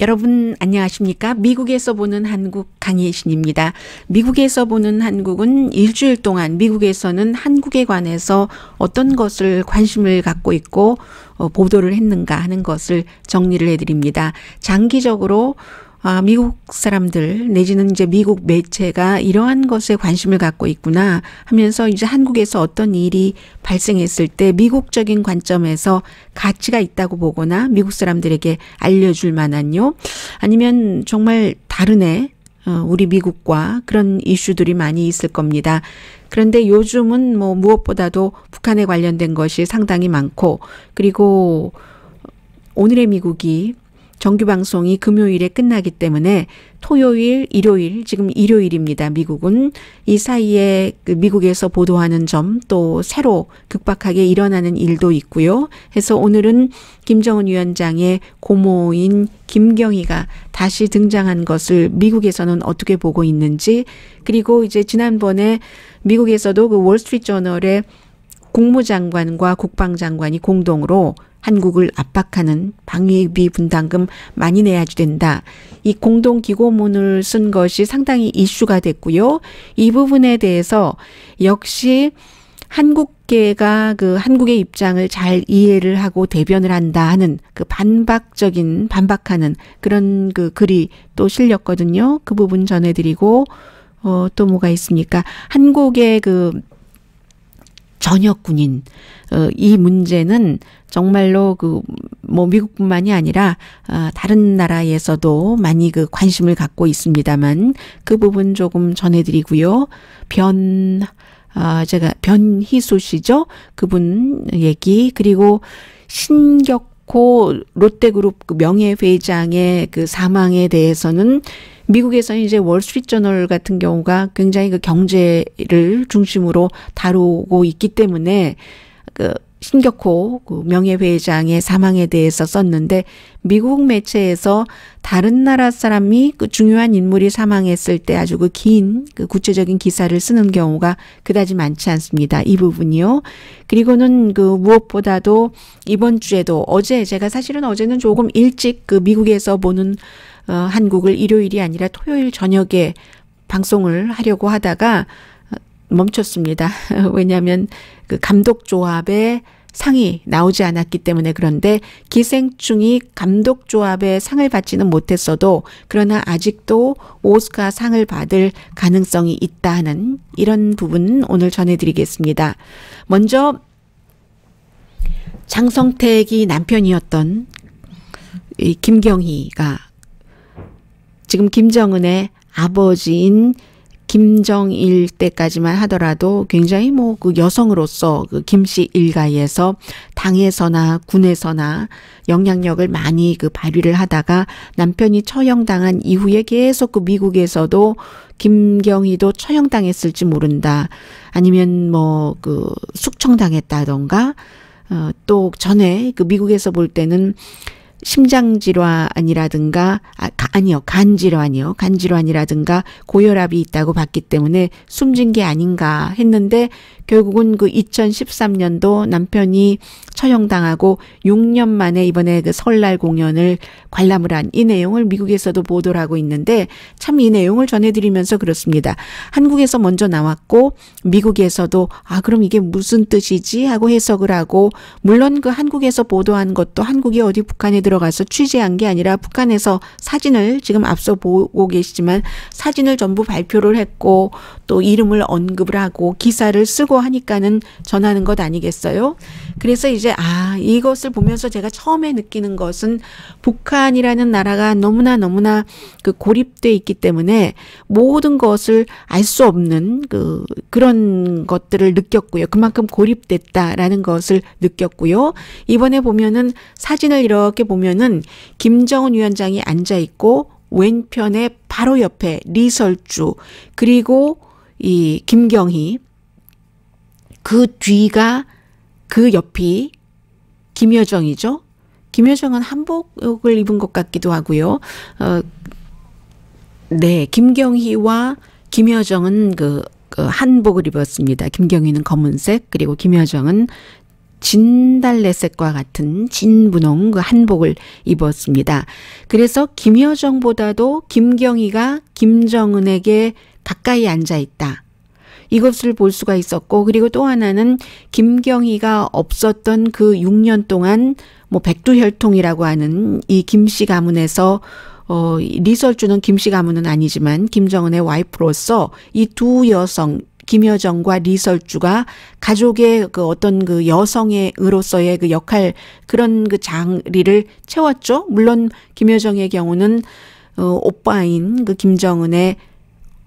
여러분 안녕하십니까? 미국에서 보는 한국 강혜신입니다. 미국에서 보는 한국은 일주일 동안 미국에서는 한국에 관해서 어떤 것을 관심을 갖고 있고 보도를 했는가 하는 것을 정리를 해드립니다. 장기적으로 미국 사람들 내지는 이제 미국 매체가 이러한 것에 관심을 갖고 있구나 하면서 이제 한국에서 어떤 일이 발생했을 때 미국적인 관점에서 가치가 있다고 보거나 미국 사람들에게 알려줄 만한요. 아니면 정말 다르네. 우리 미국과 그런 이슈들이 많이 있을 겁니다. 그런데 요즘은 뭐 무엇보다도 북한에 관련된 것이 상당히 많고 그리고 오늘의 미국이 정규 방송이 금요일에 끝나기 때문에 토요일, 일요일, 지금 일요일입니다. 미국은 이 사이에 미국에서 보도하는 점 또 새로 급박하게 일어나는 일도 있고요. 해서 오늘은 김정은 위원장의 고모인 김경희가 다시 등장한 것을 미국에서는 어떻게 보고 있는지 그리고 이제 지난번에 미국에서도 그 월스트리트저널의 국무장관과 국방장관이 공동으로 한국을 압박하는 방위비 분담금 많이 내야지 된다. 이 공동 기고문을 쓴 것이 상당히 이슈가 됐고요. 이 부분에 대해서 역시 한국계가 그 한국의 입장을 잘 이해를 하고 대변을 한다 하는 그 반박하는 그런 그 글이 또 실렸거든요. 그 부분 전해드리고 또 뭐가 있습니까? 한국의 그 전역 군인 이 문제는 정말로 그 뭐 미국뿐만이 아니라 다른 나라에서도 많이 그 관심을 갖고 있습니다만 그 부분 조금 전해드리고요. 변희수 씨죠. 그분 얘기 그리고 신격호 롯데그룹 그 명예회장의 그 사망에 대해서는 미국에서는 이제 월스트리트저널 같은 경우가 굉장히 그 경제를 중심으로 다루고 있기 때문에 그 신격호 그 명예회장의 사망에 대해서 썼는데 미국 매체에서 다른 나라 사람이 그 중요한 인물이 사망했을 때 아주 그 긴 그 구체적인 기사를 쓰는 경우가 그다지 많지 않습니다. 이 부분이요. 그리고는 그 무엇보다도 이번 주에도 제가 사실은 어제는 조금 일찍 그 미국에서 보는 한국을 일요일이 아니라 토요일 저녁에 방송을 하려고 하다가 멈췄습니다. 왜냐하면 그 감독조합의 상이 나오지 않았기 때문에 그런데 기생충이 감독조합의 상을 받지는 못했어도 그러나 아직도 오스카 상을 받을 가능성이 있다는 이런 부분 오늘 전해드리겠습니다. 먼저 장성택이 남편이었던 이 김경희가 지금 김정은의 아버지인 김정일 때까지만 하더라도 굉장히 뭐 그 여성으로서 그 김씨 일가에서 당에서나 군에서나 영향력을 많이 그 발휘를 하다가 남편이 처형당한 이후에 계속 그 미국에서도 김경희도 처형당했을지 모른다. 아니면 뭐 그 숙청당했다던가 또 전에 그 미국에서 볼 때는 심장질환이라든가 간질환이라든가 고혈압이 있다고 봤기 때문에 숨진 게 아닌가 했는데 결국은 그 2013년도 남편이 처형당하고 6년 만에 이번에 그 설날 공연을 관람을 한 이 내용을 미국에서도 보도를 하고 있는데 참 이 내용을 전해드리면서 그렇습니다. 한국에서 먼저 나왔고 미국에서도 그럼 이게 무슨 뜻이지 하고 해석을 하고 물론 그 한국에서 보도한 것도 한국이 어디 북한에 들어가서 취재한 게 아니라 북한에서 사진을 지금 앞서 보고 계시지만 사진을 전부 발표를 했고 또 이름을 언급을 하고 기사를 쓰고 하니까는 전하는 것 아니겠어요? 그래서 이제 이것을 보면서 제가 처음에 느끼는 것은 북한이라는 나라가 너무나 그 고립돼 있기 때문에 모든 것을 알 수 없는 그런 것들을 느꼈고요. 그만큼 고립됐다라는 것을 느꼈고요. 이번에 보면은 사진을 이렇게 보면은 김정은 위원장이 앉아 있고 왼편에 바로 옆에 리설주 그리고 이 김경희 그 뒤가 그 옆이 김여정이죠. 김여정은 한복을 입은 것 같기도 하고요. 네, 김경희와 김여정은 그 한복을 입었습니다. 김경희는 검은색 그리고 김여정은 진달래색과 같은 진분홍 그 한복을 입었습니다. 그래서 김여정보다도 김경희가 김정은에게 가까이 앉아 있다. 이것을 볼 수가 있었고, 그리고 또 하나는 김경희가 없었던 그 6년 동안 뭐 백두혈통이라고 하는 이 김씨 가문에서 리설주는 김씨 가문은 아니지만 김정은의 와이프로서 이 두 여성 김여정과 리설주가 가족의 그 어떤 그 여성으로서의 그 역할, 그런 그 자리를 채웠죠. 물론 김여정의 경우는 오빠인 그 김정은의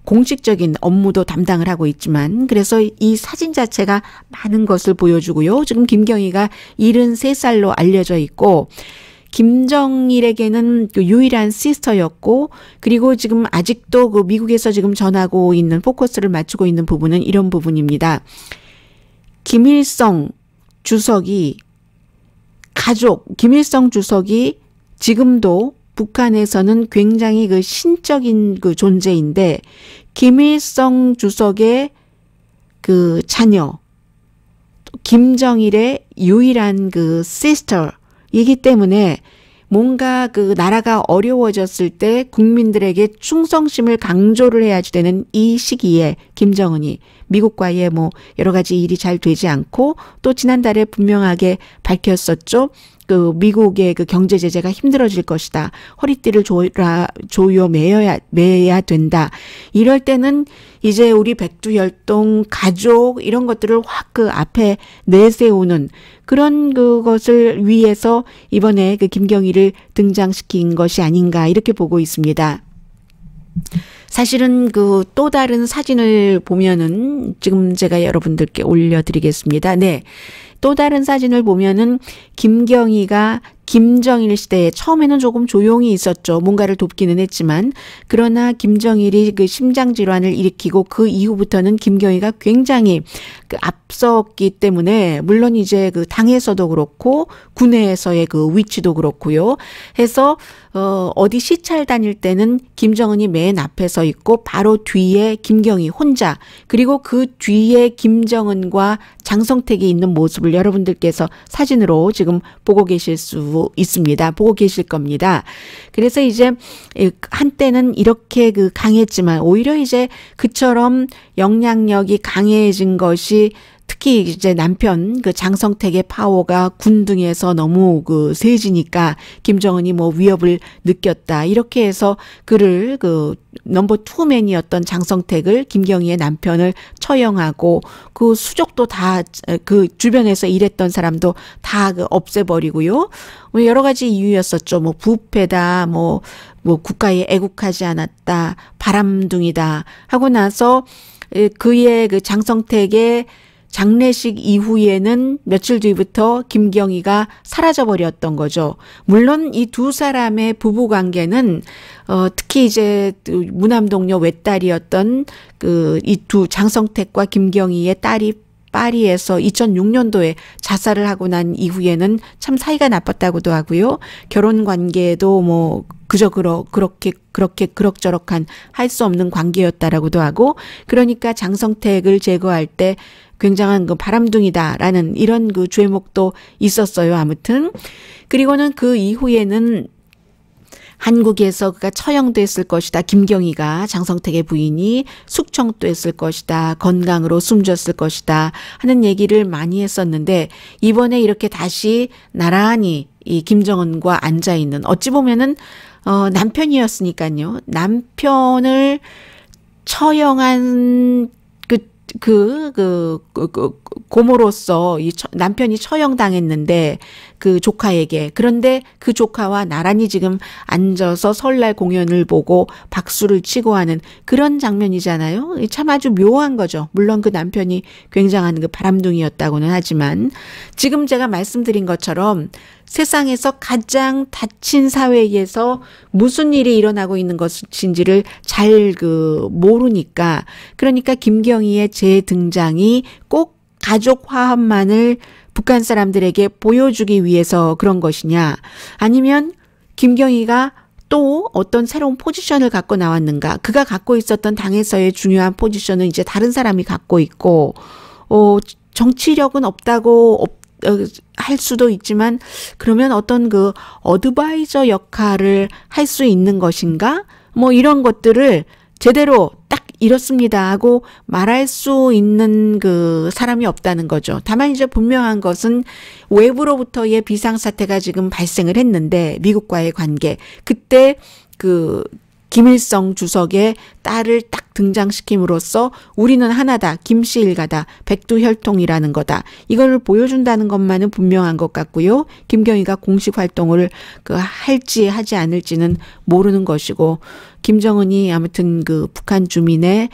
공식적인 업무도 담당을 하고 있지만, 그래서 이 사진 자체가 많은 것을 보여주고요. 지금 김경희가 73살로 알려져 있고, 김정일에게는 그 유일한 시스터였고, 그리고 지금 아직도 그 미국에서 지금 전하고 있는, 포커스를 맞추고 있는 부분은 이런 부분입니다. 김일성 주석이 김일성 주석이 지금도 북한에서는 굉장히 그 신적인 그 존재인데, 김일성 주석의 그 자녀, 김정일의 유일한 그 시스터이기 때문에 뭔가 그 나라가 어려워졌을 때 국민들에게 충성심을 강조를 해야지 되는 이 시기에 김정은이 미국과의 뭐 여러 가지 일이 잘 되지 않고, 또 지난달에 분명하게 밝혔었죠. 그 미국의 그 경제 제재가 힘들어질 것이다. 허리띠를 조여 매야 된다. 이럴 때는 이제 우리 백두혈통 가족 이런 것들을 확 그 앞에 내세우는 그런 그것을 위해서 이번에 그 김경희를 등장시킨 것이 아닌가, 이렇게 보고 있습니다. 사실은 그 또 다른 사진을 보면은 지금 제가 여러분들께 올려드리겠습니다. 네. 또 다른 사진을 보면은 김경희가 김정일 시대에 처음에는 조금 조용히 있었죠. 뭔가를 돕기는 했지만, 그러나 김정일이 그 심장 질환을 일으키고 그 이후부터는 김경희가 굉장히 그 앞섰기 때문에, 물론 이제 그 당에서도 그렇고 군내에서의 그 위치도 그렇고요. 해서 어디 시찰 다닐 때는 김정은이 맨 앞에 서 있고 바로 뒤에 김경희 혼자, 그리고 그 뒤에 김정은과 장성택이 있는 모습을 여러분들께서 사진으로 지금 보고 계실 수 있습니다. 보고 계실 겁니다. 그래서 이제 한때는 이렇게 그 강했지만 오히려 이제 그처럼 영향력이 강해진 것이, 특히 이제 남편 그 장성택의 파워가 군등에서 너무 그 세지니까 김정은이 뭐 위협을 느꼈다. 이렇게 해서 그를 그 넘버 투맨이었던 장성택을, 김경희의 남편을 처형하고, 그 수족도 다 그 주변에서 일했던 사람도 다 그 없애버리고요. 여러 가지 이유였었죠. 뭐 부패다, 뭐 국가에 애국하지 않았다, 바람둥이다 하고 나서 그의 그 장성택의 장례식 이후에는 며칠 뒤부터 김경희가 사라져버렸던 거죠. 물론 이 두 사람의 부부 관계는 특히 이제 무남동녀 외딸이었던 그 이 두 장성택과 김경희의 딸이 파리에서 2006년도에 자살을 하고 난 이후에는 참 사이가 나빴다고도 하고요. 결혼 관계도 뭐 그저 그렇게 그럭저럭한 할 수 없는 관계였다라고도 하고, 그러니까 장성택을 제거할 때 굉장한 그 바람둥이다라는 이런 그 죄목도 있었어요. 아무튼 그리고는 그 이후에는 한국에서 그가 처형됐을 것이다. 김경희가, 장성택의 부인이 숙청됐을 것이다. 건강으로 숨졌을 것이다. 하는 얘기를 많이 했었는데, 이번에 이렇게 다시 나란히 이 김정은과 앉아있는, 어찌 보면은 남편이었으니까요. 남편을 처형한 고모로서 남편이 처형당했는데 그 조카에게, 그런데 그 조카와 나란히 지금 앉아서 설날 공연을 보고 박수를 치고 하는 그런 장면이잖아요. 참 아주 묘한 거죠. 물론 그 남편이 굉장한 그 바람둥이였다고는 하지만, 지금 제가 말씀드린 것처럼 세상에서 가장 닫힌 사회에서 무슨 일이 일어나고 있는 것인지를 잘 모르니까, 그러니까 김경희의 재등장이 꼭 가족 화합만을 북한 사람들에게 보여주기 위해서 그런 것이냐, 아니면 김경희가 또 어떤 새로운 포지션을 갖고 나왔는가. 그가 갖고 있었던 당에서의 중요한 포지션은 이제 다른 사람이 갖고 있고, 정치력은 할 수도 있지만 그러면 어떤 그 어드바이저 역할을 할 수 있는 것인가? 뭐 이런 것들을 제대로 딱 이렇습니다 하고 말할 수 있는 그 사람이 없다는 거죠. 다만 이제 분명한 것은 외부로부터의 비상사태가 지금 발생을 했는데 미국과의 관계 그때 그 김일성 주석의 딸을 딱 등장시킴으로써 우리는 하나다, 김씨 일가다, 백두혈통이라는 거다. 이걸 보여준다는 것만은 분명한 것 같고요. 김경희가 공식 활동을 할지 하지 않을지는 모르는 것이고 김정은이 아무튼 그 북한 주민의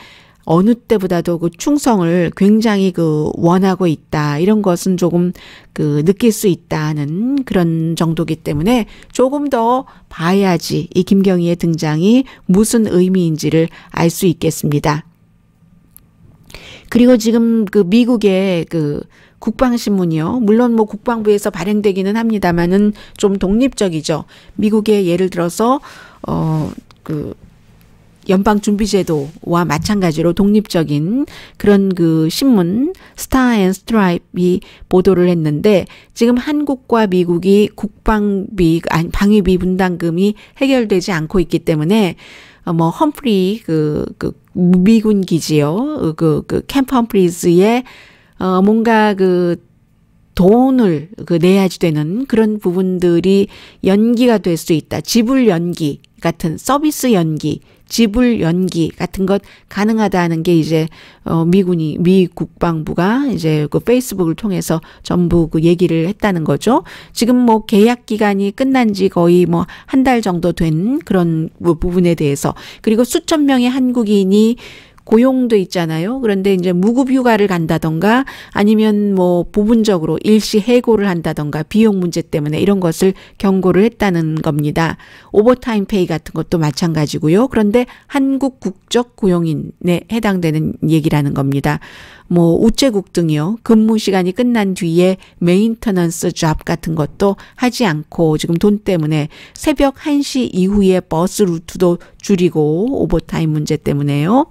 어느 때보다도 그 충성을 굉장히 그 원하고 있다. 이런 것은 조금 그 느낄 수 있다는 그런 정도기 때문에 조금 더 봐야지 이 김경희의 등장이 무슨 의미인지를 알 수 있겠습니다. 그리고 지금 그 미국의 그 국방신문이요. 물론 뭐 국방부에서 발행되기는 합니다만은 좀 독립적이죠. 미국의 예를 들어서 연방준비제도와 마찬가지로 독립적인 그런 그 신문 스타 앤 스트라이프이 보도를 했는데 지금 한국과 미국이 방위비 분담금이 해결되지 않고 있기 때문에 뭐 험프리 미군 기지요. 캠프 험프리즈에 뭔가 돈을 내야지 되는 그런 부분들이 연기가 될 수 있다. 지불 연기 같은 서비스 연기, 지불 연기 같은 것 가능하다는 게 이제 미 국방부가 이제 그 페이스북을 통해서 전부 그 얘기를 했다는 거죠. 지금 뭐 계약 기간이 끝난 지 거의 뭐 한 달 정도 된 그런 부분에 대해서 그리고 수천 명의 한국인이 고용돼 있잖아요. 그런데 이제 무급 휴가를 간다던가 아니면 뭐 부분적으로 일시 해고를 한다던가 비용 문제 때문에 이런 것을 경고를 했다는 겁니다. 오버타임 페이 같은 것도 마찬가지고요. 그런데 한국 국적 고용인에 해당되는 얘기라는 겁니다. 뭐 우체국 등이요. 근무 시간이 끝난 뒤에 메인터넌스 잡 같은 것도 하지 않고 지금 돈 때문에 새벽 1시 이후에 버스 루트도 줄이고 오버타임 문제 때문에요.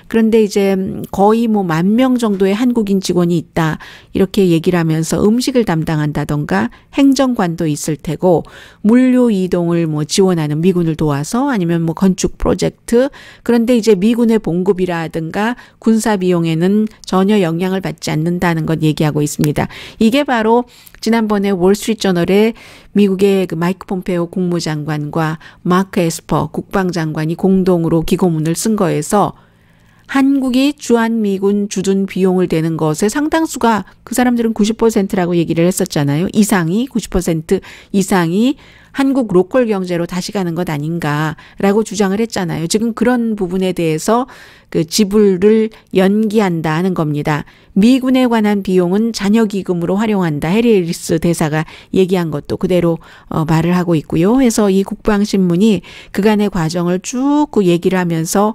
그런데 이제 거의 뭐 10,000명 정도의 한국인 직원이 있다. 이렇게 얘기를 하면서 음식을 담당한다던가 행정관도 있을 테고 물류 이동을 뭐 지원하는 미군을 도와서 아니면 뭐 건축 프로젝트 그런데 이제 미군의 봉급이라든가 군사 비용에는 전혀 영향을 받지 않는다는 것 얘기하고 있습니다. 이게 바로 지난번에 월스트리트저널에 미국의 그 마이크 폼페오 국무장관과 마크 에스퍼 국방장관이 공동으로 기고문을 쓴 거에서 한국이 주한미군 주둔 비용을 대는 것의 상당수가 그 사람들은 90%라고 얘기를 했었잖아요. 90% 이상이 한국 로컬 경제로 다시 가는 것 아닌가라고 주장을 했잖아요. 지금 그런 부분에 대해서 그 지불을 연기한다 하는 겁니다. 미군에 관한 비용은 자녀기금으로 활용한다. 해리 해리스 대사가 얘기한 것도 그대로 말을 하고 있고요. 그래서 이 국방신문이 그간의 과정을 쭉 그 얘기를 하면서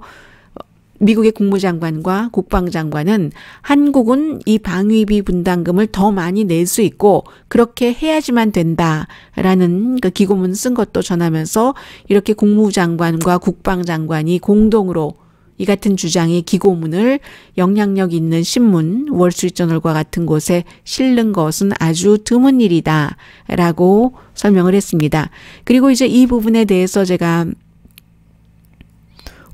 미국의 국무장관과 국방장관은 한국은 이 방위비 분담금을 더 많이 낼 수 있고 그렇게 해야지만 된다라는 그 기고문 쓴 것도 전하면서 이렇게 국무장관과 국방장관이 공동으로 이 같은 주장의 기고문을 영향력 있는 신문 월스트리트저널과 같은 곳에 실는 것은 아주 드문 일이다라고 설명을 했습니다. 그리고 이제 이 부분에 대해서 제가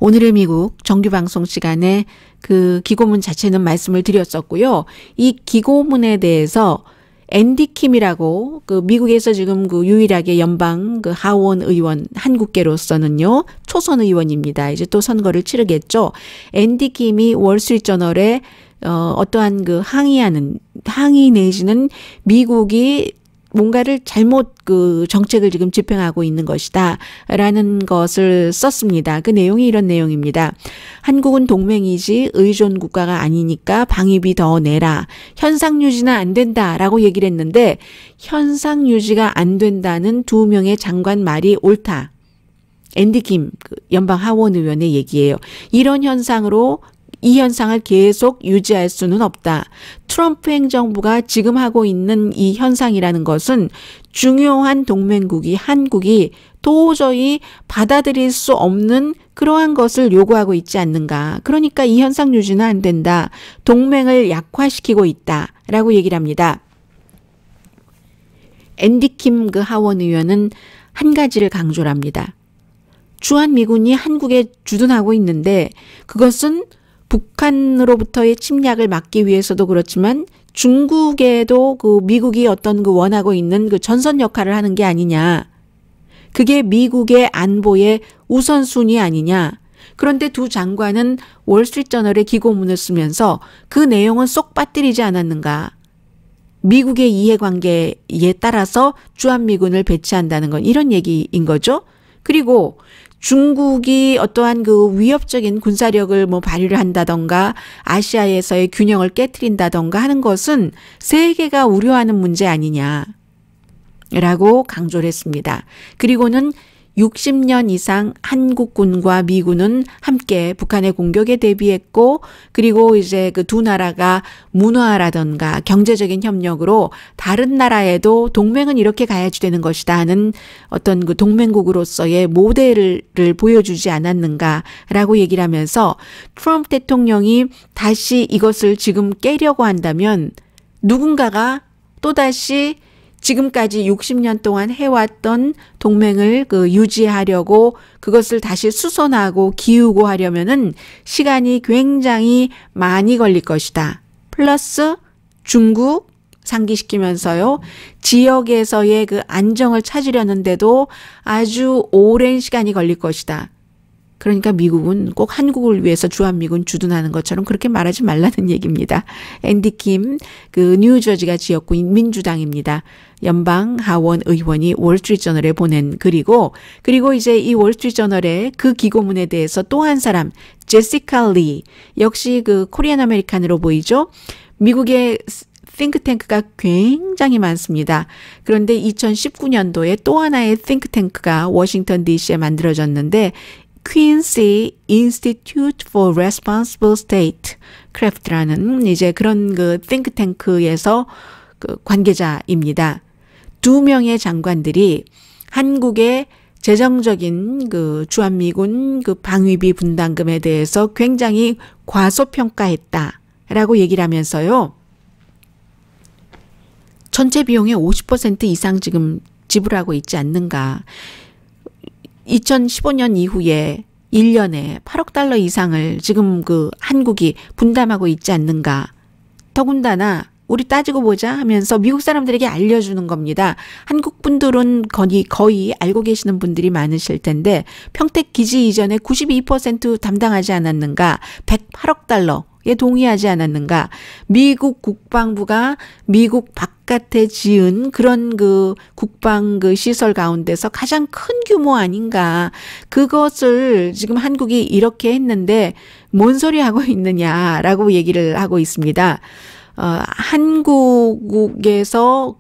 오늘의 미국 정규방송 시간에 그 기고문 자체는 말씀을 드렸었고요. 이 기고문에 대해서 앤디 킴이라고 그 미국에서 지금 그 유일하게 연방 그 하원 의원 한국계로서는요 초선 의원입니다. 이제 또 선거를 치르겠죠. 앤디 킴이 월스트리트저널에 어떠한 그 항의 내지는 미국이 뭔가를 잘못 그 정책을 지금 집행하고 있는 것이다 라는 것을 썼습니다. 그 내용이 이런 내용입니다. 한국은 동맹이지 의존 국가가 아니니까 방위비 더 내라. 현상 유지는 안 된다라고 얘기를 했는데 현상 유지가 안 된다는 2명의 장관 말이 옳다. 앤디 킴 연방 하원 의원의 얘기예요. 이런 현상으로 이 현상을 계속 유지할 수는 없다. 트럼프 행정부가 지금 하고 있는 이 현상이라는 것은 중요한 동맹국이 한국이 도저히 받아들일 수 없는 그러한 것을 요구하고 있지 않는가. 그러니까 이 현상 유지는 안 된다. 동맹을 약화시키고 있다라고 얘기를 합니다. 앤디 킴 그 하원 의원은 한 가지를 강조를 합니다. 주한미군이 한국에 주둔하고 있는데 그것은 북한으로부터의 침략을 막기 위해서도 그렇지만 중국에도 그 미국이 어떤 그 원하고 있는 그 전선 역할을 하는 게 아니냐. 그게 미국의 안보의 우선순위 아니냐. 그런데 두 장관은 월스트리트저널에 기고문을 쓰면서 그 내용은 쏙 빠뜨리지 않았는가. 미국의 이해관계에 따라서 주한미군을 배치한다는 건 이런 얘기인 거죠. 그리고 중국이 어떠한 그 위협적인 군사력을 뭐 발휘를 한다던가 아시아에서의 균형을 깨트린다던가 하는 것은 세계가 우려하는 문제 아니냐라고 강조를 했습니다. 그리고는 60년 이상 한국군과 미군은 함께 북한의 공격에 대비했고 그리고 이제 그 두 나라가 문화라던가 경제적인 협력으로 다른 나라에도 동맹은 이렇게 가야지 되는 것이다 하는 어떤 그 동맹국으로서의 모델을 보여주지 않았는가라고 얘기를 하면서 트럼프 대통령이 다시 이것을 지금 깨려고 한다면 누군가가 또다시 지금까지 60년 동안 해왔던 동맹을 그 유지하려고 그것을 다시 수선하고 기우고 하려면은 시간이 굉장히 많이 걸릴 것이다. 플러스 중국 상기시키면서요. 지역에서의 그 안정을 찾으려는데도 아주 오랜 시간이 걸릴 것이다. 그러니까 미국은 꼭 한국을 위해서 주한미군 주둔하는 것처럼 그렇게 말하지 말라는 얘기입니다. 앤디 킴, 그 뉴저지가 지역구인 민주당입니다. 연방 하원 의원이 월스트리트저널에 보낸 글이고 그리고 이제 이 월스트리트저널의 그 기고문에 대해서 또 한 사람 제시카 리 역시 그 코리안 아메리칸으로 보이죠. 미국의 띵크탱크가 굉장히 많습니다. 그런데 2019년도에 또 하나의 띵크탱크가 워싱턴 DC에 만들어졌는데 Quincy Institute for Responsible Statecraft라는 이제 그런 그 띵크탱크에서 그 관계자입니다. 두 명의 장관들이 한국의 재정적인 그 주한미군 그 방위비 분담금에 대해서 굉장히 과소평가했다라고 얘기를 하면서요. 전체 비용의 50% 이상 지금 지불하고 있지 않는가. 2015년 이후에 1년에 8억 달러 이상을 지금 그 한국이 분담하고 있지 않는가. 더군다나 우리 따지고 보자 하면서 미국 사람들에게 알려주는 겁니다. 한국 분들은 거의 알고 계시는 분들이 많으실 텐데 평택 기지 이전에 92% 담당하지 않았는가. 108억 달러에 동의하지 않았는가. 미국 국방부가 미국 바깥에 지은 그런 그 국방 그 시설 가운데서 가장 큰 규모 아닌가. 그것을 지금 한국이 이렇게 했는데 뭔 소리 하고 있느냐라고 얘기를 하고 있습니다. 한국에서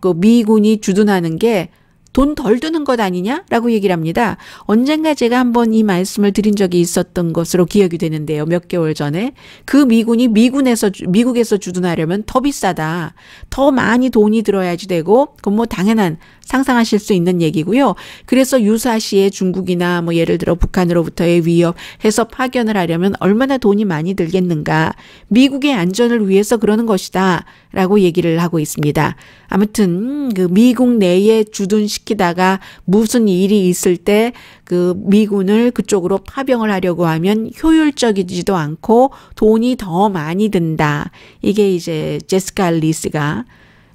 그 미군이 주둔하는 게 돈 덜 드는 것 아니냐라고 얘기를 합니다. 언젠가 제가 한번 이 말씀을 드린 적이 있었던 것으로 기억이 되는데요. 몇 개월 전에 그 미군이 미국에서 주둔하려면 더 비싸다. 더 많이 돈이 들어야지 되고 그건 뭐 당연한 상상하실 수 있는 얘기고요. 그래서 유사시에 중국이나 뭐 예를 들어 북한으로부터의 위협 해서 파견을 하려면 얼마나 돈이 많이 들겠는가. 미국의 안전을 위해서 그러는 것이다. 라고 얘기를 하고 있습니다. 아무튼 그 미국 내에 주둔시키다가 무슨 일이 있을 때 그 미군을 그쪽으로 파병을 하려고 하면 효율적이지도 않고 돈이 더 많이 든다. 이게 이제 제시카 리스가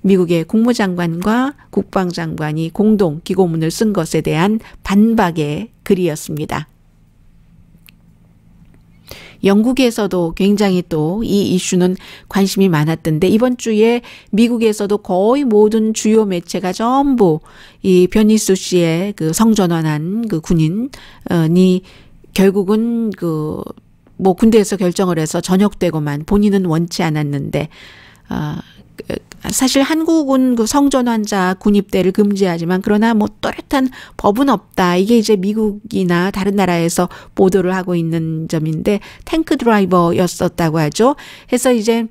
미국의 국무장관과 국방장관이 공동 기고문을 쓴 것에 대한 반박의 글이었습니다. 영국에서도 굉장히 또 이 이슈는 관심이 많았던데 이번 주에 미국에서도 거의 모든 주요 매체가 전부 이 변희수 씨의 그 성전환한 그 군인이 결국은 그 뭐 군대에서 결정을 해서 전역되고만 본인은 원치 않았는데 사실 한국은 그 성전환자 군입대를 금지하지만 그러나 뭐 또렷한 법은 없다. 이게 이제 미국이나 다른 나라에서 보도를 하고 있는 점인데 탱크 드라이버였었다고 하죠. 해서 이제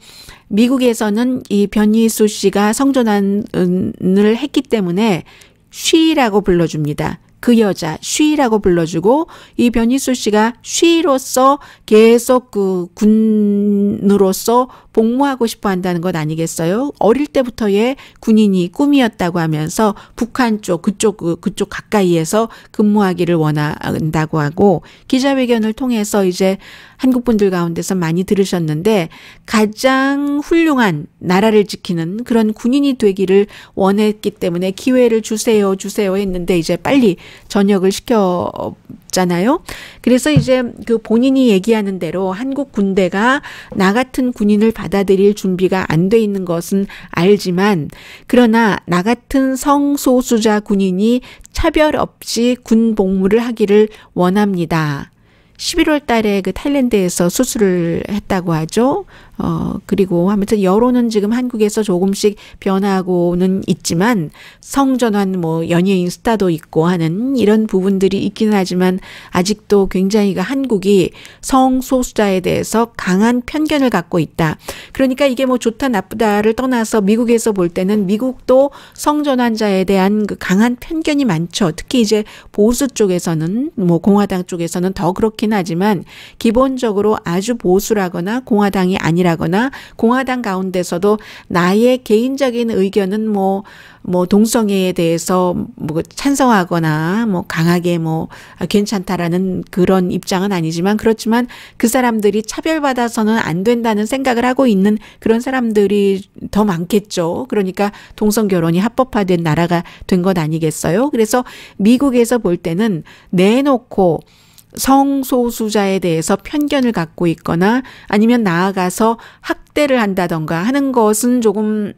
미국에서는 이 변희수 씨가 성전환을 했기 때문에 쉬라고 불러줍니다. 그 여자 쉬라고 불러주고 이 변희수 씨가 쉬로서 계속 그 군으로서 복무하고 싶어 한다는 것 아니겠어요? 어릴 때부터의 군인이 꿈이었다고 하면서 북한 쪽 그쪽 가까이에서 근무하기를 원한다고 하고, 기자회견을 통해서 이제 한국 분들 가운데서 많이 들으셨는데 가장 훌륭한 나라를 지키는 그런 군인이 되기를 원했기 때문에 기회를 주세요 했는데 이제 빨리 전역을 시켰잖아요. 그래서 이제 그 본인이 얘기하는 대로 한국 군대가 나 같은 군인을 받아들일 준비가 안 돼 있는 것은 알지만, 그러나 나 같은 성소수자 군인이 차별 없이 군 복무를 하기를 원합니다. 11월 달에 그 타일랜드에서 수술을 했다고 하죠. 그리고 아무튼 여론은 지금 한국에서 조금씩 변하고는 있지만 성전환 뭐 연예인 스타도 있고 하는 이런 부분들이 있기는 하지만 아직도 굉장히 한국이 성소수자에 대해서 강한 편견을 갖고 있다. 그러니까 이게 뭐 좋다 나쁘다를 떠나서 미국에서 볼 때는 미국도 성전환자에 대한 그 강한 편견이 많죠. 특히 이제 보수 쪽에서는 뭐 공화당 쪽에서는 더 그렇긴 하지만 기본적으로 아주 보수라거나 공화당이 아니라거나 공화당 가운데서도 나의 개인적인 의견은 뭐 동성애에 대해서 뭐 찬성하거나 뭐 강하게 뭐 괜찮다라는 그런 입장은 아니지만, 그렇지만 그 사람들이 차별받아서는 안 된다는 생각을 하고 있는 그런 사람들이 더 많겠죠. 그러니까 동성 결혼이 합법화된 나라가 된 것 아니겠어요? 그래서 미국에서 볼 때는 내놓고 성소수자에 대해서 편견을 갖고 있거나 아니면 나아가서 학대를 한다던가 하는 것은 조금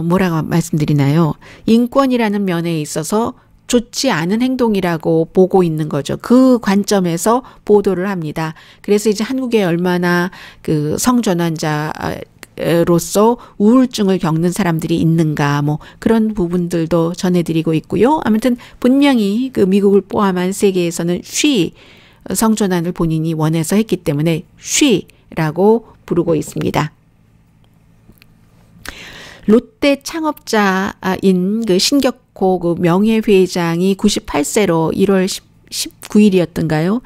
뭐라고 말씀드리나요? 인권이라는 면에 있어서 좋지 않은 행동이라고 보고 있는 거죠. 그 관점에서 보도를 합니다. 그래서 이제 한국에 얼마나 그 성전환자 로서 우울증을 겪는 사람들이 있는가, 뭐 그런 부분들도 전해드리고 있고요. 아무튼 분명히 그 미국을 포함한 세계에서는 성전환을 본인이 원해서 했기 때문에 쉬라고 부르고 있습니다. 롯데 창업자인 그 신격호 그 명예회장이 98세로 1월 19일이었던가요?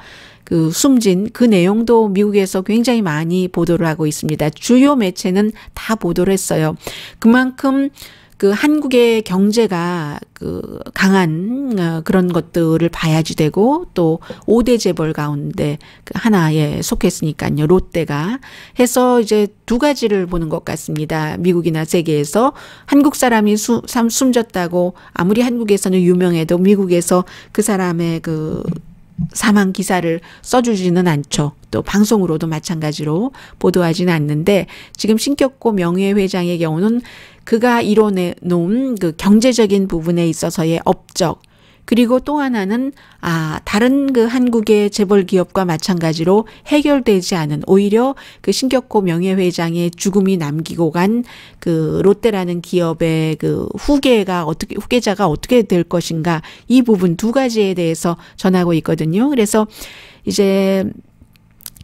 그 숨진 그 내용도 미국에서 굉장히 많이 보도를 하고 있습니다. 주요 매체는 다 보도를 했어요. 그만큼 그 한국의 경제가 그 강한 그런 것들을 봐야지 되고, 또 5대 재벌 가운데 그 하나에 속했으니까요. 롯데가 해서 이제 두 가지를 보는 것 같습니다. 미국이나 세계에서 한국 사람이 숨졌다고 아무리 한국에서는 유명해도 미국에서 그 사람의 그 사망 기사를 써주지는 않죠. 또 방송으로도 마찬가지로 보도하지는 않는데, 지금 신격호 명예회장의 경우는 그가 이뤄내 놓은 그 경제적인 부분에 있어서의 업적, 그리고 또 하나는 다른 그 한국의 재벌 기업과 마찬가지로 해결되지 않은, 오히려 그 신격호 명예회장의 죽음이 남기고 간 그 롯데라는 기업의 그 후계자가 어떻게 될 것인가, 이 부분 두 가지에 대해서 전하고 있거든요. 그래서 이제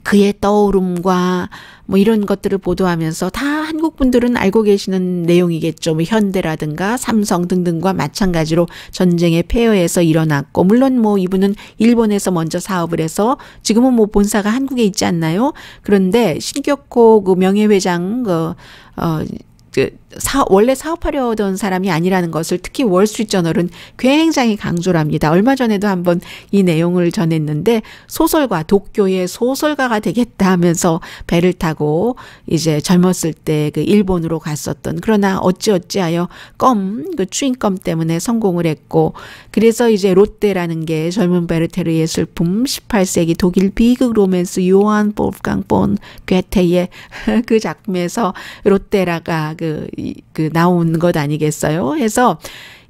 그의 떠오름과 뭐 이런 것들을 보도하면서 다 한국 분들은 알고 계시는 내용이겠죠. 뭐 현대라든가 삼성 등등과 마찬가지로 전쟁의 폐허에서 일어났고, 물론 뭐 이분은 일본에서 먼저 사업을 해서 지금은 뭐 본사가 한국에 있지 않나요? 그런데 신격호 그 명예회장 원래 사업하려던 사람이 아니라는 것을 특히 월스트리트저널은 굉장히 강조를 합니다. 얼마 전에도 한번 이 내용을 전했는데, 소설가, 도쿄의 소설가가 되겠다 하면서 배를 타고 이제 젊었을 때 그 일본으로 갔었던, 그러나 어찌어찌하여 그 추인껌 때문에 성공을 했고, 그래서 이제 롯데라는 게 젊은 베르테르의 슬픔, 18세기 독일 비극 로맨스 요한 볼프강 폰 괴테의 그 작품에서 롯데라가 그 나온 것 아니겠어요? 해서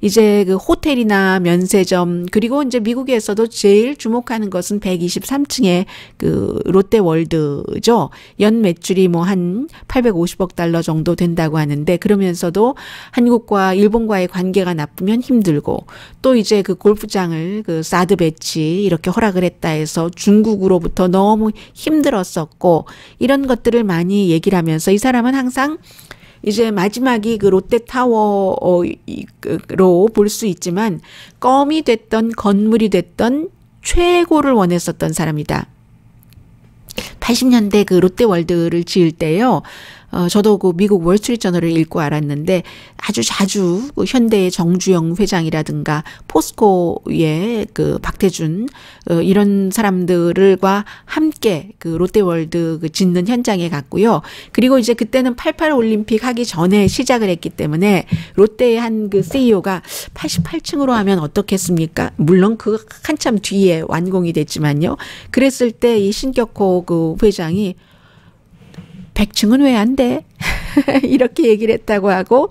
이제 그 호텔이나 면세점, 그리고 이제 미국에서도 제일 주목하는 것은 123층의 그 롯데월드죠. 연 매출이 뭐 한 850억 달러 정도 된다고 하는데, 그러면서도 한국과 일본과의 관계가 나쁘면 힘들고, 또 이제 그 골프장을 그 사드 배치 이렇게 허락을 했다 해서 중국으로부터 너무 힘들었었고, 이런 것들을 많이 얘기를 하면서 이 사람은 항상 이제 마지막이 그 롯데타워로 볼 수 있지만 껌이 됐던 건물이 됐던 최고를 원했었던 사람이다. 80년대 그 롯데월드를 지을 때요. 저도 그 미국 월스트리트저널을 읽고 알았는데 아주 자주 그 현대의 정주영 회장이라든가 포스코의 그 박태준 이런 사람들과 함께 그 롯데월드 그 짓는 현장에 갔고요. 그리고 이제 그때는 88 올림픽 하기 전에 시작을 했기 때문에 롯데의 한 그 CEO가 88층으로 하면 어떻겠습니까? 물론 그 한참 뒤에 완공이 됐지만요. 그랬을 때 이 신격호 그 회장이 100층은 왜 안 돼? 이렇게 얘기를 했다고 하고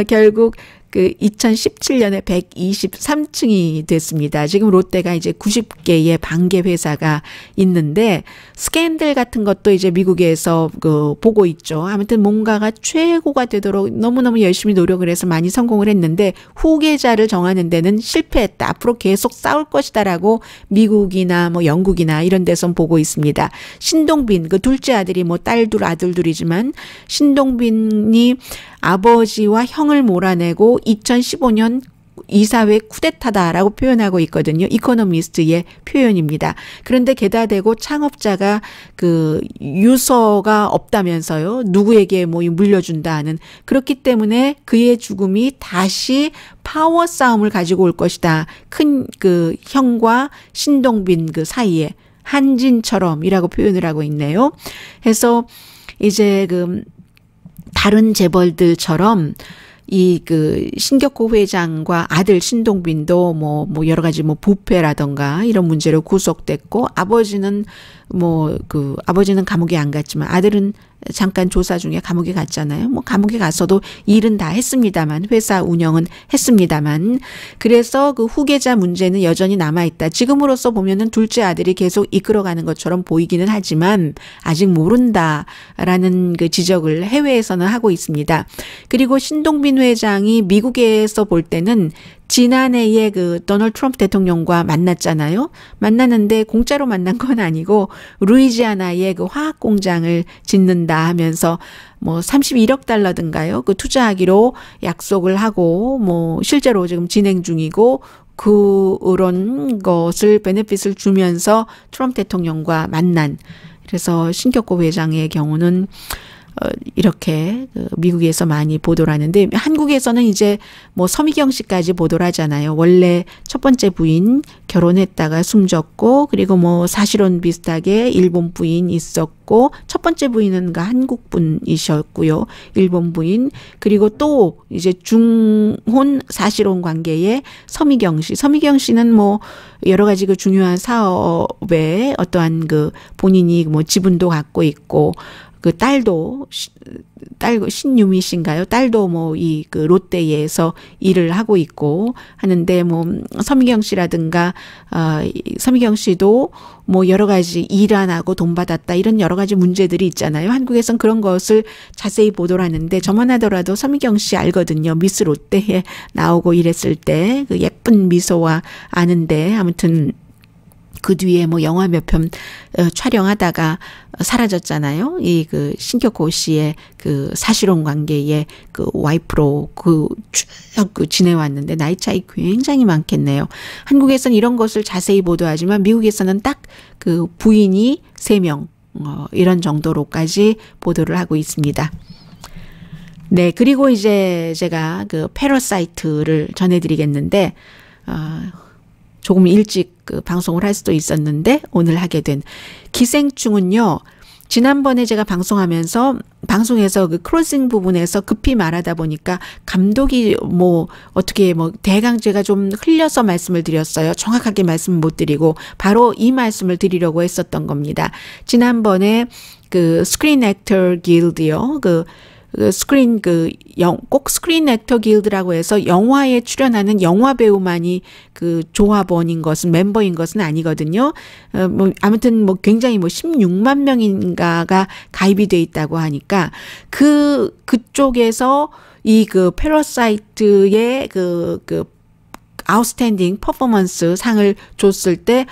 결국 그 2017년에 123층이 됐습니다. 지금 롯데가 이제 90개의 반개 회사가 있는데 스캔들 같은 것도 이제 미국에서 그 보고 있죠. 아무튼 뭔가가 최고가 되도록 너무너무 열심히 노력을 해서 많이 성공을 했는데 후계자를 정하는 데는 실패했다. 앞으로 계속 싸울 것이다라고 미국이나 뭐 영국이나 이런 데선 보고 있습니다. 신동빈 그 둘째 아들이 뭐 딸둘 아들둘이지만 신동빈이 아버지와 형을 몰아내고 2015년 이사회 쿠데타다라고 표현하고 있거든요. 이코노미스트의 표현입니다. 그런데 게다 대고 창업자가 그 유서가 없다면서요. 누구에게 뭐 물려준다 하는. 그렇기 때문에 그의 죽음이 다시 파워 싸움을 가지고 올 것이다. 큰 그 형과 신동빈 그 사이에 한진처럼이라고 표현을 하고 있네요. 해서 이제 그 다른 재벌들처럼 이 그 신격호 회장과 아들 신동빈도 뭐 여러 가지 뭐 부패라던가 이런 문제로 구속됐고 아버지는 뭐 그 아버지는 감옥에 안 갔지만 아들은 잠깐 조사 중에 감옥에 갔잖아요. 뭐 감옥에 가서도 일은 다 했습니다만 회사 운영은 했습니다만 그래서 그 후계자 문제는 여전히 남아있다. 지금으로서 보면은 둘째 아들이 계속 이끌어가는 것처럼 보이기는 하지만 아직 모른다라는 그 지적을 해외에서는 하고 있습니다. 그리고 신동빈 회장이 미국에서 볼 때는 지난해에 그 도널드 트럼프 대통령과 만났잖아요. 만났는데 공짜로 만난 건 아니고 루이지아나에 그 화학 공장을 짓는다 하면서 뭐 31억 달러든가요. 그 투자하기로 약속을 하고 뭐 실제로 지금 진행 중이고 그런 것을 베네핏을 주면서 트럼프 대통령과 만난. 그래서 신격호 회장의 경우는 이렇게 미국에서 많이 보도를 하는데 한국에서는 이제 뭐 서미경 씨까지 보도를 하잖아요. 원래 첫 번째 부인 결혼했다가 숨졌고 그리고 뭐 사실혼 비슷하게 일본 부인 있었고 첫 번째 부인은 한국 분이셨고요. 일본 부인 그리고 또 이제 중혼 사실혼 관계의 서미경 씨. 서미경 씨는 뭐 여러 가지 그 중요한 사업에 어떠한 그 본인이 뭐 지분도 갖고 있고 그 딸도 신유미 씨인가요? 딸도 뭐 이 그 롯데에서 일을 하고 있고 하는데 뭐 서미경 씨라든가 서미경 씨도 뭐 여러 가지 일 안 하고 돈 받았다 이런 여러 가지 문제들이 있잖아요. 한국에선 그런 것을 자세히 보도를 하는데 저만 하더라도 서미경 씨 알거든요. 미스 롯데에 나오고 이랬을 때 그 예쁜 미소와 아는데 아무튼 그 뒤에 뭐 영화 몇 편 촬영하다가 사라졌잖아요. 이 그 신격호 씨의 그 사실혼 관계의 그 와이프로 쭉 지내왔는데 나이 차이 굉장히 많겠네요. 한국에서는 이런 것을 자세히 보도하지만 미국에서는 딱 그 부인이 3명 이런 정도로까지 보도를 하고 있습니다. 네, 그리고 이제 제가 그 패러사이트를 전해드리겠는데 조금 일찍 그 방송을 할 수도 있었는데 오늘 하게 된 기생충은요. 지난번에 제가 방송에서 그 크로징 부분에서 급히 말하다 보니까 감독이 뭐 어떻게 뭐 대강 제가 좀 흘려서 말씀을 드렸어요. 정확하게 말씀을 못 드리고 바로 이 말씀을 드리려고 했었던 겁니다. 지난번에 그 스크린 액터 길드요. 꼭 스크린 액터 길드라고 해서 영화에 출연하는 영화 배우만이 그 조합원인 것은 멤버인 것은 아니거든요. 뭐 아무튼 뭐 굉장히 뭐 16만 명인가가 가입이 돼 있다고 하니까 그쪽에서 이 그 패러사이트의 그 아웃스탠딩 퍼포먼스 상을 줬을 때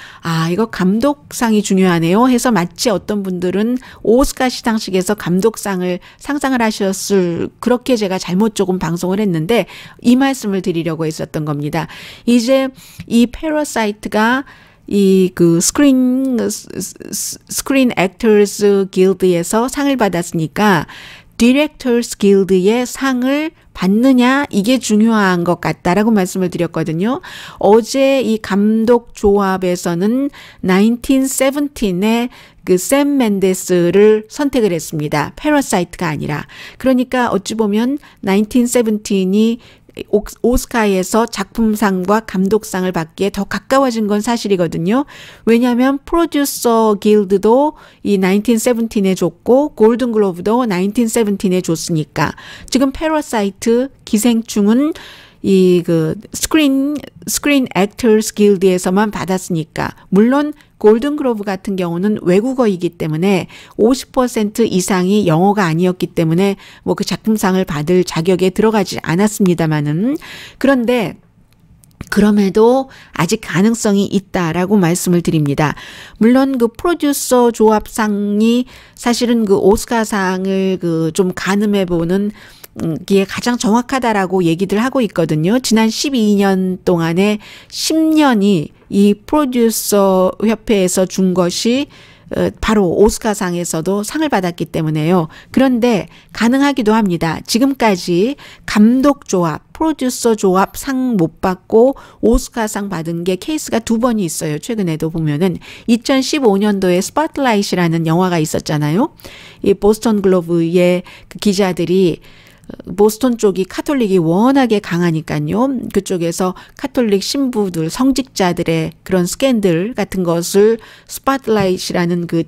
이거 감독상이 중요하네요 해서 마치 어떤 분들은 오스카 시상식에서 감독상을 상상을 하셨을 그렇게 제가 잘못 조금 방송을 했는데 이 말씀을 드리려고 했었던 겁니다. 이제 이 패러사이트가 이 그 스크린 액터스 길드에서 상을 받았으니까 디렉터스 길드의 상을 받느냐 이게 중요한 것 같다라고 말씀을 드렸거든요. 어제 이 감독 조합에서는 1917의 그 샘 맨데스를 선택을 했습니다. 패러사이트가 아니라. 그러니까 어찌 보면 1917이 오스카에서 작품상과 감독상을 받기에 더 가까워진 건 사실이거든요. 왜냐하면 프로듀서 길드도 이 1917에 줬고 골든글로브도 1917에 줬으니까. 지금 패러사이트 기생충은 이 그 스크린 액터스 길드에서만 받았으니까. 물론 골든글로브 같은 경우는 외국어이기 때문에 50% 이상이 영어가 아니었기 때문에 뭐 그 작품상을 받을 자격에 들어가지 않았습니다만은, 그런데 그럼에도 아직 가능성이 있다라고 말씀을 드립니다. 물론 그 프로듀서 조합상이 사실은 그 오스카상을 그 좀 가늠해 보는 게 가장 정확하다라고 얘기들 하고 있거든요. 지난 12년 동안에 10년이 이 프로듀서 협회에서 준 것이 바로 오스카상에서도 상을 받았기 때문에요. 그런데 가능하기도 합니다. 지금까지 감독 조합, 프로듀서 조합 상 못 받고 오스카상 받은 게 케이스가 2번이 있어요. 최근에도 보면은 2015년도에 스포트라이트라는 영화가 있었잖아요. 이 보스턴 글로브의 그 기자들이 보스턴 쪽이 카톨릭이 워낙에 강하니까요. 그쪽에서 카톨릭 신부들, 성직자들의 그런 스캔들 같은 것을 스포트라이트라는 그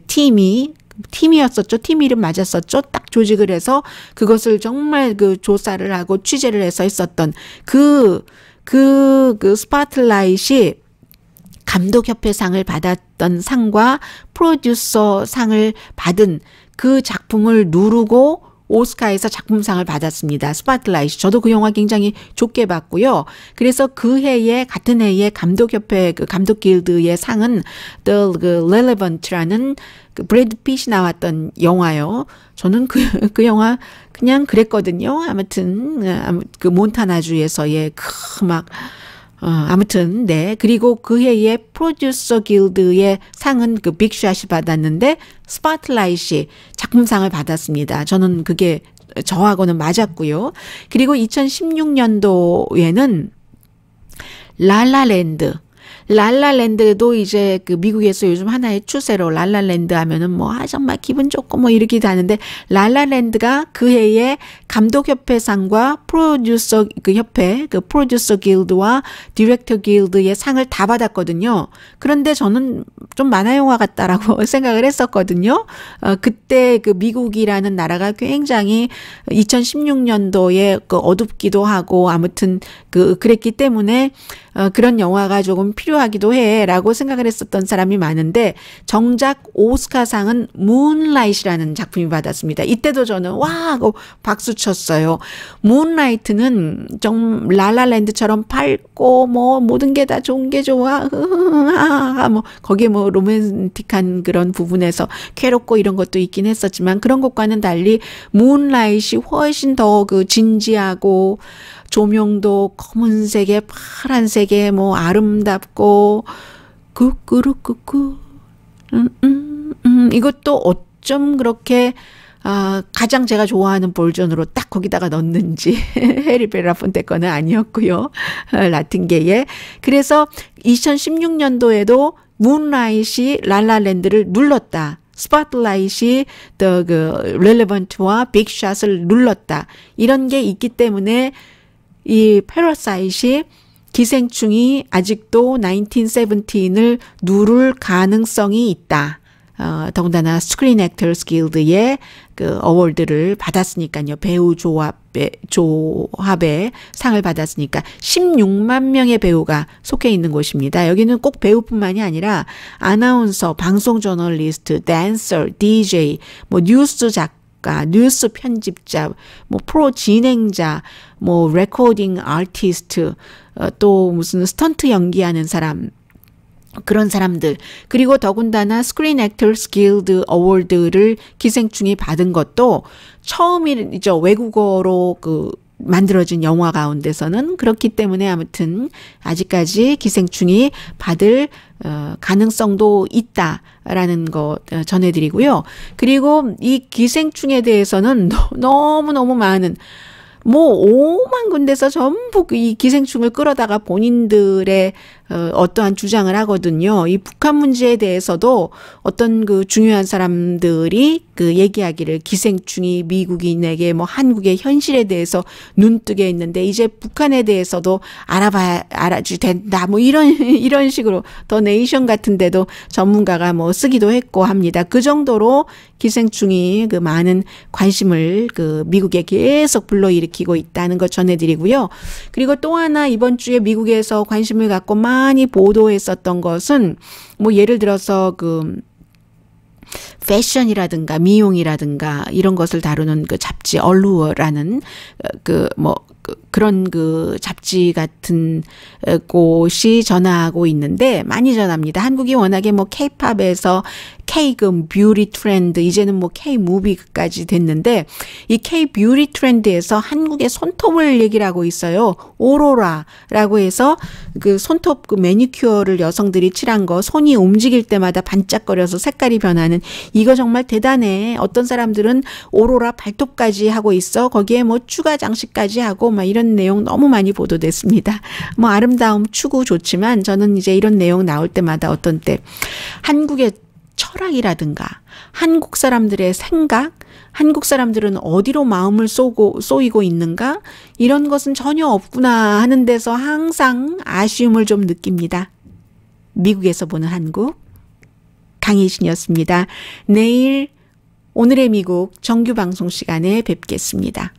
팀이었었죠. 팀 이름 맞았었죠. 딱 조직을 해서 그것을 정말 그 조사를 하고 취재를 해서 했었던 그 스포트라이트이 감독협회상을 받았던 상과 프로듀서 상을 받은 그 작품을 누르고 오스카에서 작품상을 받았습니다. 스포트라이트. 저도 그 영화 굉장히 좋게 봤고요. 그래서 그 해에 같은 해에 감독협회 그 감독 길드의 상은 The Relevant라는 그 브래드 핏이 나왔던 영화요. 저는 그 영화 그냥 그랬거든요. 아무튼 그 몬타나주에서의 아무튼, 네. 그리고 그 해에 프로듀서 길드의 상은 그 빅샷이 받았는데, 스포트라이트이 작품상을 받았습니다. 저는 그게 저하고는 맞았고요. 그리고 2016년도에는 랄라랜드도 이제 그 미국에서 요즘 하나의 추세로 랄라랜드 하면은 뭐 정말 기분 좋고 뭐 이렇게 하는데, 랄라랜드가 그 해에 감독협회상과 프로듀서 그 협회 그 프로듀서 길드와 디렉터 길드의 상을 다 받았거든요. 그런데 저는 좀 만화영화 같다라고 생각을 했었거든요. 그때 그 미국이라는 나라가 굉장히 2016년도에 그 어둡기도 하고 아무튼 그랬기 때문에 그런 영화가 조금 필요하기도 해라고 생각을 했었던 사람이 많은데, 정작 오스카상은 문라이트라는 작품이 받았습니다. 이때도 저는 와 하고 박수 쳤어요. 문라이트는 좀 라라랜드처럼 밝고 뭐 모든 게 다 좋은 게 좋아 뭐 거기에 뭐 로맨틱한 그런 부분에서 괴롭고 이런 것도 있긴 했었지만, 그런 것과는 달리 문라이트이 훨씬 더 그 진지하고 조명도 검은색에 파란색에 뭐 아름답고 이것도 어쩜 그렇게 가장 제가 좋아하는 버전으로 딱 거기다가 넣는지 해리 벨라폰테 거는 아니었고요. 라틴계에. 그래서 2016년도에도 문라이트이 랄라랜드를 눌렀다. 스포트라이트이 그 렐레번트와 빅샷을 눌렀다. 이런 게 있기 때문에 이 패러사이트이 기생충이 아직도 1917을 누를 가능성이 있다. 더군다나 스크린 액터스 길드의 그 어워드를 받았으니까요. 배우 조합의 상을 받았으니까 16만 명의 배우가 속해 있는 곳입니다. 여기는 꼭 배우뿐만이 아니라 아나운서, 방송 저널리스트, 댄서, DJ, 뭐 뉴스 작가, 뉴스 편집자, 뭐 프로 진행자, 뭐 레코딩 아티스트, 또 무슨 스턴트 연기하는 사람, 그런 사람들, 그리고 더군다나 스크린 액터스 길드 어워드를 기생충이 받은 것도 처음이죠. 외국어로 그 만들어진 영화 가운데서는. 그렇기 때문에 아무튼 아직까지 기생충이 받을 가능성도 있다라는 거 전해드리고요. 그리고 이 기생충에 대해서는 너무너무 많은 뭐 5만 군데서 전부 이 기생충을 끌어다가 본인들의 어떠한 주장을 하거든요. 이 북한 문제에 대해서도 어떤 그 중요한 사람들이 그 얘기하기를 기생충이 미국인에게 뭐 한국의 현실에 대해서 눈뜨게 했는데 이제 북한에 대해서도 알아주 된다. 뭐 이런 식으로 더 네이션 같은 데도 전문가가 뭐 쓰기도 했고 합니다. 그 정도로 기생충이 그 많은 관심을 그 미국에 계속 불러일으키고 있다는 거 전해드리고요. 그리고 또 하나 이번 주에 미국에서 관심을 갖고 많이 보도했었던 것은 뭐 예를 들어서 그 패션이라든가 미용이라든가 이런 것을 다루는 그 잡지 얼루어라는 그런 그 잡지 같은 곳이 전하고 있는데 많이 전합니다. 한국이 워낙에 뭐 K-팝에서 K 그 뷰티 트렌드 이제는 뭐 K 무비까지 됐는데 이 K 뷰티 트렌드에서 한국의 손톱을 얘기를 하고 있어요. 오로라라고 해서 그 손톱 그 매니큐어를 여성들이 칠한 거 손이 움직일 때마다 반짝거려서 색깔이 변하는 이거 정말 대단해. 어떤 사람들은 오로라 발톱까지 하고 있어. 거기에 뭐 추가 장식까지 하고 막 이런 내용 너무 많이 보도됐습니다. 뭐 아름다움 추구 좋지만 저는 이제 이런 내용 나올 때마다 어떤 때 한국의 철학이라든가 한국 사람들의 생각, 한국 사람들은 어디로 마음을 쏘이고 있는가 이런 것은 전혀 없구나 하는 데서 항상 아쉬움을 좀 느낍니다. 미국에서 보는 한국 강희신이었습니다. 내일 오늘의 미국 정규 방송 시간에 뵙겠습니다.